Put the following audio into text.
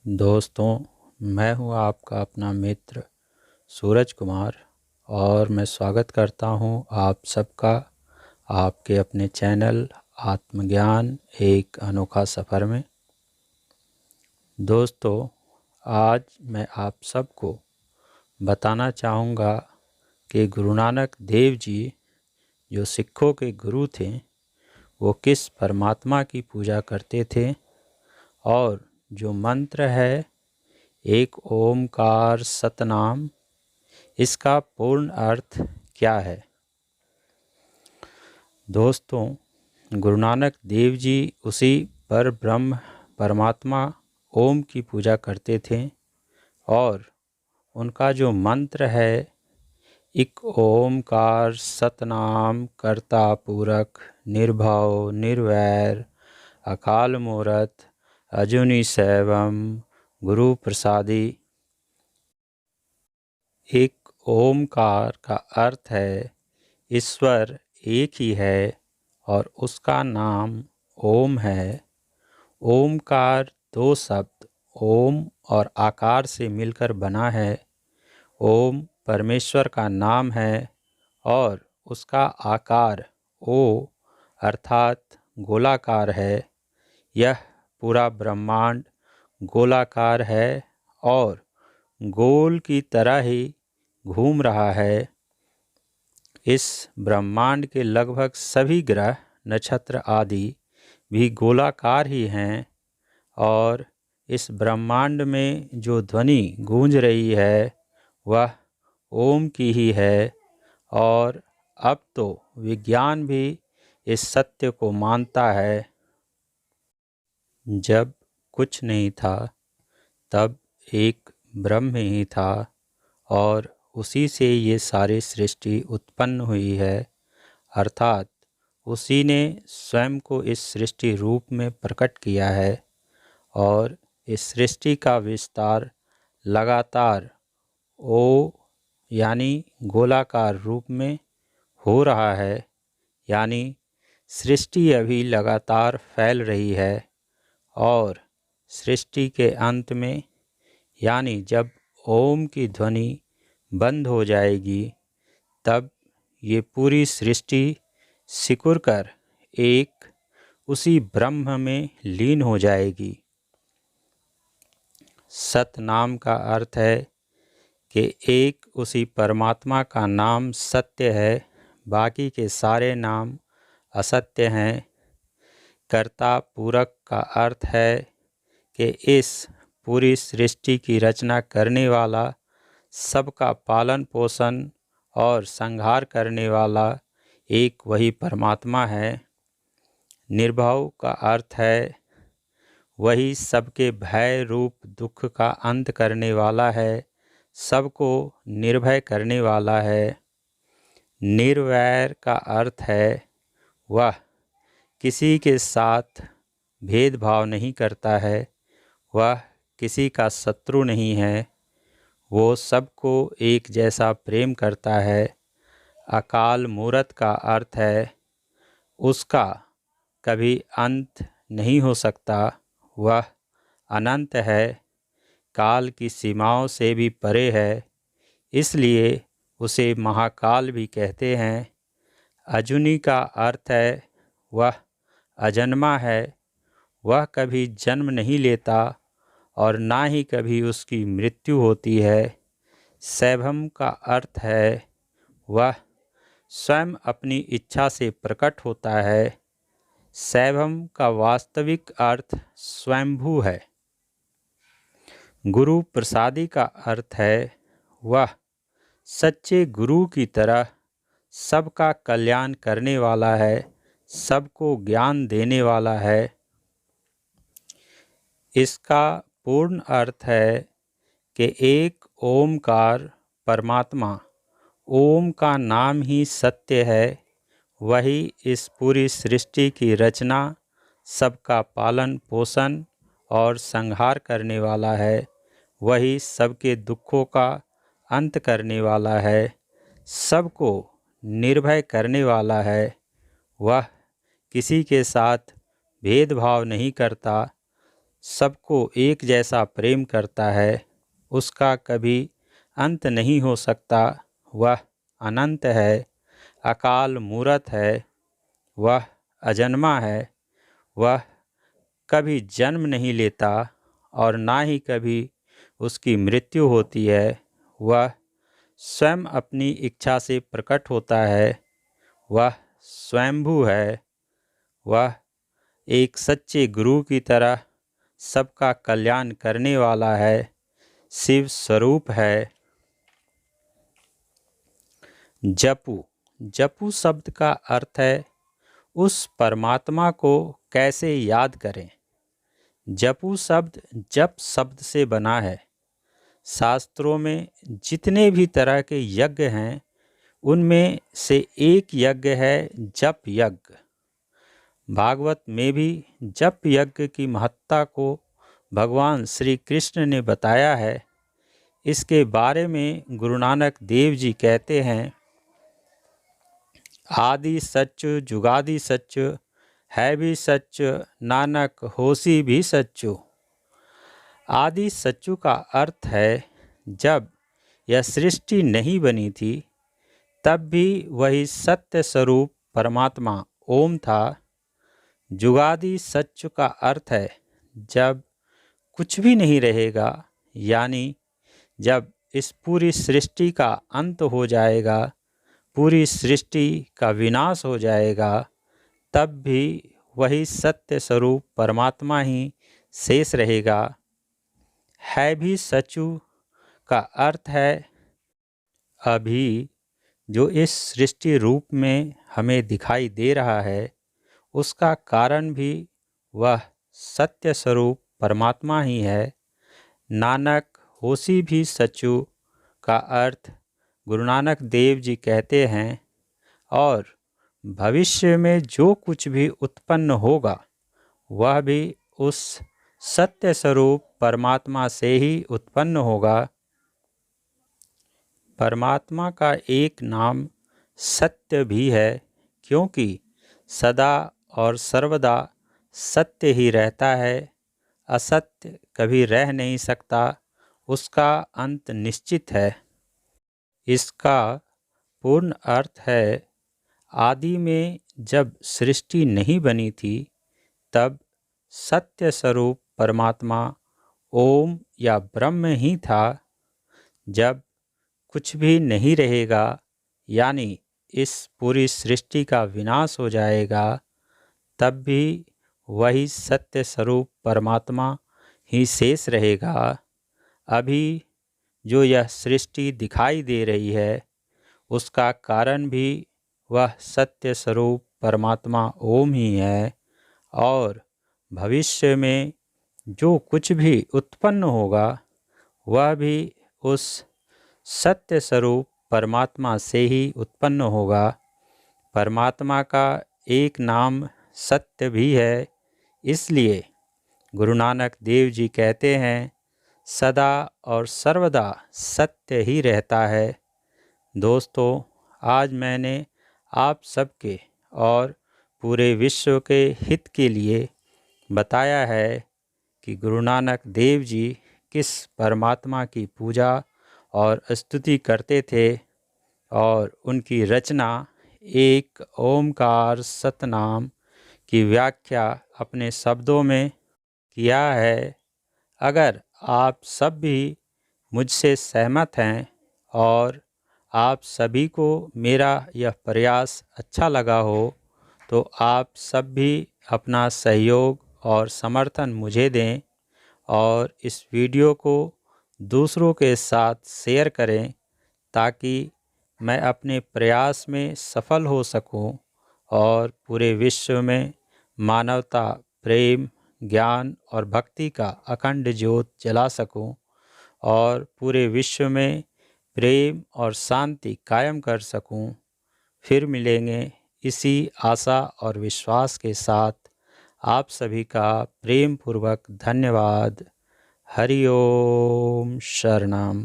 दोस्तों, मैं हूँ आपका अपना मित्र सूरज कुमार और मैं स्वागत करता हूँ आप सबका आपके अपने चैनल आत्मज्ञान एक अनोखा सफ़र में। दोस्तों, आज मैं आप सबको बताना चाहूँगा कि गुरु नानक देव जी जो सिखों के गुरु थे वो किस परमात्मा की पूजा करते थे और जो मंत्र है एक ओमकार सतनाम, इसका पूर्ण अर्थ क्या है। दोस्तों, गुरु नानक देव जी उसी पर ब्रह्म परमात्मा ओम की पूजा करते थे और उनका जो मंत्र है एक ओमकार सतनाम कर्ता पूरक निर्भव निर्वैर अकाल मूरत अजूनी सैवम गुरु प्रसादी। एक ओमकार का अर्थ है ईश्वर एक ही है और उसका नाम ओम है। ओमकार दो शब्द ओम और आकार से मिलकर बना है। ओम परमेश्वर का नाम है और उसका आकार ओ अर्थात गोलाकार है। यह पूरा ब्रह्मांड गोलाकार है और गोल की तरह ही घूम रहा है। इस ब्रह्मांड के लगभग सभी ग्रह नक्षत्र आदि भी गोलाकार ही हैं और इस ब्रह्मांड में जो ध्वनि गूंज रही है वह ओम की ही है। और अब तो विज्ञान भी इस सत्य को मानता है। जब कुछ नहीं था तब एक ब्रह्म ही था और उसी से ये सारी सृष्टि उत्पन्न हुई है, अर्थात उसी ने स्वयं को इस सृष्टि रूप में प्रकट किया है और इस सृष्टि का विस्तार लगातार ओ यानी गोलाकार रूप में हो रहा है। यानी सृष्टि अभी लगातार फैल रही है और सृष्टि के अंत में यानी जब ओम की ध्वनि बंद हो जाएगी तब ये पूरी सृष्टि सिकुड़ कर एक उसी ब्रह्म में लीन हो जाएगी। सत नाम का अर्थ है कि एक उसी परमात्मा का नाम सत्य है, बाकी के सारे नाम असत्य हैं। कर्ता पूरक का अर्थ है कि इस पूरी सृष्टि की रचना करने वाला, सबका पालन पोषण और संहार करने वाला एक वही परमात्मा है। निर्भव का अर्थ है वही सबके भय रूप दुख का अंत करने वाला है, सबको निर्भय करने वाला है। निर्वैर का अर्थ है वह किसी के साथ भेदभाव नहीं करता है, वह किसी का शत्रु नहीं है, वो सबको एक जैसा प्रेम करता है। अकाल मूरत का अर्थ है उसका कभी अंत नहीं हो सकता, वह अनंत है, काल की सीमाओं से भी परे है, इसलिए उसे महाकाल भी कहते हैं। अजूनी का अर्थ है वह अजन्मा है, वह कभी जन्म नहीं लेता और ना ही कभी उसकी मृत्यु होती है। सैभम का अर्थ है वह स्वयं अपनी इच्छा से प्रकट होता है। सैभम का वास्तविक अर्थ स्वयंभू है। गुरु प्रसादी का अर्थ है वह सच्चे गुरु की तरह सबका कल्याण करने वाला है, सबको ज्ञान देने वाला है। इसका पूर्ण अर्थ है कि एक ओमकार परमात्मा, ओम का नाम ही सत्य है, वही इस पूरी सृष्टि की रचना, सबका पालन पोषण और संहार करने वाला है, वही सबके दुखों का अंत करने वाला है, सबको निर्भय करने वाला है। वह किसी के साथ भेदभाव नहीं करता, सबको एक जैसा प्रेम करता है, उसका कभी अंत नहीं हो सकता। वह अनंत है, अकाल मूरत है, वह अजन्मा है, वह कभी जन्म नहीं लेता और ना ही कभी उसकी मृत्यु होती है। वह स्वयं अपनी इच्छा से प्रकट होता है, वह स्वयंभू है, वह एक सच्चे गुरु की तरह सबका कल्याण करने वाला है, शिव स्वरूप है। जपू जपू शब्द का अर्थ है उस परमात्मा को कैसे याद करें। जपू शब्द जप शब्द से बना है। शास्त्रों में जितने भी तरह के यज्ञ हैं, उनमें से एक यज्ञ है जप यज्ञ। भागवत में भी जप यज्ञ की महत्ता को भगवान श्री कृष्ण ने बताया है। इसके बारे में गुरु नानक देव जी कहते हैं, आदि सच जुगादि सच है भी सच, नानक होसी भी सच्चो। आदि सच्चु का अर्थ है जब यह सृष्टि नहीं बनी थी तब भी वही सत्य स्वरूप परमात्मा ओम था। जुगादि सच्चु का अर्थ है जब कुछ भी नहीं रहेगा, यानी जब इस पूरी सृष्टि का अंत हो जाएगा, पूरी सृष्टि का विनाश हो जाएगा, तब भी वही सत्य स्वरूप परमात्मा ही शेष रहेगा। है भी सचु का अर्थ है अभी जो इस सृष्टि रूप में हमें दिखाई दे रहा है, उसका कारण भी वह सत्य स्वरूप परमात्मा ही है। नानक होसी भी सचु का अर्थ गुरु नानक देव जी कहते हैं, और भविष्य में जो कुछ भी उत्पन्न होगा वह भी उस सत्य स्वरूप परमात्मा से ही उत्पन्न होगा। परमात्मा का एक नाम सत्य भी है, क्योंकि सदा और सर्वदा सत्य ही रहता है। असत्य कभी रह नहीं सकता, उसका अंत निश्चित है। इसका पूर्ण अर्थ है आदि में जब सृष्टि नहीं बनी थी तब सत्य स्वरूप परमात्मा ओम या ब्रह्म ही था। जब कुछ भी नहीं रहेगा, यानी इस पूरी सृष्टि का विनाश हो जाएगा, तब भी वही सत्य स्वरूप परमात्मा ही शेष रहेगा। अभी जो यह सृष्टि दिखाई दे रही है, उसका कारण भी वह सत्य स्वरूप परमात्मा ओम ही है, और भविष्य में जो कुछ भी उत्पन्न होगा वह भी उस सत्य स्वरूप परमात्मा से ही उत्पन्न होगा। परमात्मा का एक नाम सत्य भी है, इसलिए गुरु नानक देव जी कहते हैं सदा और सर्वदा सत्य ही रहता है। दोस्तों, आज मैंने आप सबके और पूरे विश्व के हित के लिए बताया है कि गुरु नानक देव जी किस परमात्मा की पूजा और स्तुति करते थे, और उनकी रचना एक ओमकार सतनाम की व्याख्या अपने शब्दों में किया है। अगर आप सब भी मुझसे सहमत हैं और आप सभी को मेरा यह प्रयास अच्छा लगा हो, तो आप सब भी अपना सहयोग और समर्थन मुझे दें और इस वीडियो को दूसरों के साथ शेयर करें, ताकि मैं अपने प्रयास में सफल हो सकूं और पूरे विश्व में मानवता, प्रेम, ज्ञान और भक्ति का अखंड ज्योत जला सकूं और पूरे विश्व में प्रेम और शांति कायम कर सकूं। फिर मिलेंगे इसी आशा और विश्वास के साथ। आप सभी का प्रेम पूर्वक धन्यवाद। हरि ओम शरणम।